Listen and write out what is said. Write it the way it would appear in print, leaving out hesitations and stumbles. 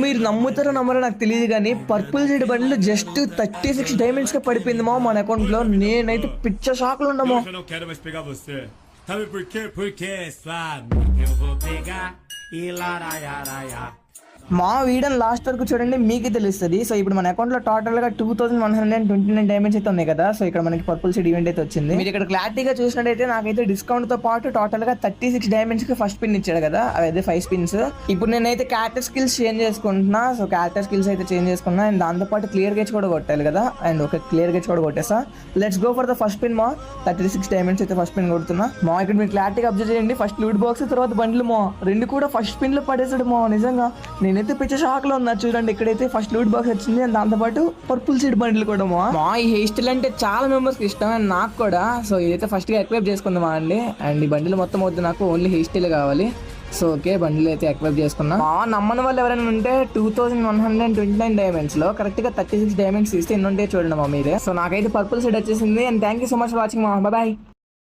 మీరు నమ్ముతారో నమ్మరో నాకు తెలియదు కానీ purple seed bundle just 36 diamonds కి పడిపోయింది మన అకౌంట్ లో. నేనైతే పిచ్చ షాక్ లో ఉండమో. Eu não quero mais pegar você. Sabe por quê? Porque sua amiga eu vou pegar e laraiaraia. వీడియోని లాస్ట్ వరకు చూడండి, మీకే తెలుస్తుంది. సో ఇప్పుడు మన అకౌంట్ లో టోటల్ గా 2129 డైమండ్స్ అయితే ఉన్నాయి కదా. సో ఇక్కడ మనకి పర్పుల్ సీడ్ ఈవెంట్ అయితే వచ్చింది. మీరు ఇక్కడ క్లారిటీగా చూసినట్టయితే నాకైతే డిస్కౌంట్ తో పాటు టోటల్ గా 36 డైమండ్స్ కి ఫస్ట్ పిన్ ఇచ్చాడు కదా, అదే 5 స్పిన్స్. ఇప్పుడు నేనైతే క్యారెక్టర్ స్కిల్స్ చేంజ్ చేసుకుంటున్నా. సో క్యారెక్టర్ స్కిల్స్ అయితే చేంజ్ చేసుకున్నా. అండ్ దాంతో పాటు క్లియర్ గేజ్ కూడా కొట్టాలి కదా. అండ్ ఒక క్లియర్ గేజ్ కూడా కొట్టేసా. Let's go for the first pin 36 diamonds అయితే ఫస్ట్ పిన్ కొడుతున్నా. ఇక్కడ మీరు క్లారిటీగా అబ్జర్వ్ చేయండి. ఫస్ట్ లూట్ బాక్స్ తర్వాత బండ్లు రెండు కూడా ఫస్ట్ పిన్ లో పడేసాడు నిజంగా నేనైతే పిచ్చ షాక్ లో ఉన్నా. చూడండి ఇక్కడైతే ఫస్ట్ లూట్ బాక్స్ వచ్చింది. అండ్ దాంతో పాటు పర్పుల్ సీడ్ బండిల్ కూడా ఈ హెయిర్ స్టైల్ అంటే చాలా మెంబర్స్ కి ఇష్టం, అండ్ నాకు కూడా. సో ఇదైతే ఫస్ట్ గా ఎక్వైప్ చేసుకుందామా అండి. అండ్ ఈ బండిల్ మొత్తం వద్దు, నాకు ఓన్లీ హెయిర్ స్టైల్ కావాలి. సో ఓకే, బండిల్ అయితే ఎక్వైప్ చేసుకున్నా. నమ్మని వాళ్ళు ఎవరైనా ఉంటే 2129 డైమండ్స్ లో కరెక్ట్ గా 36 డైమండ్స్ ఇస్తే ఎన్ని ఉంటాయి చూడండి మీరే. సో నాకైతే పర్పుల్ సీడ్ వచ్చేసింది. And thank you so much for watching. Bye.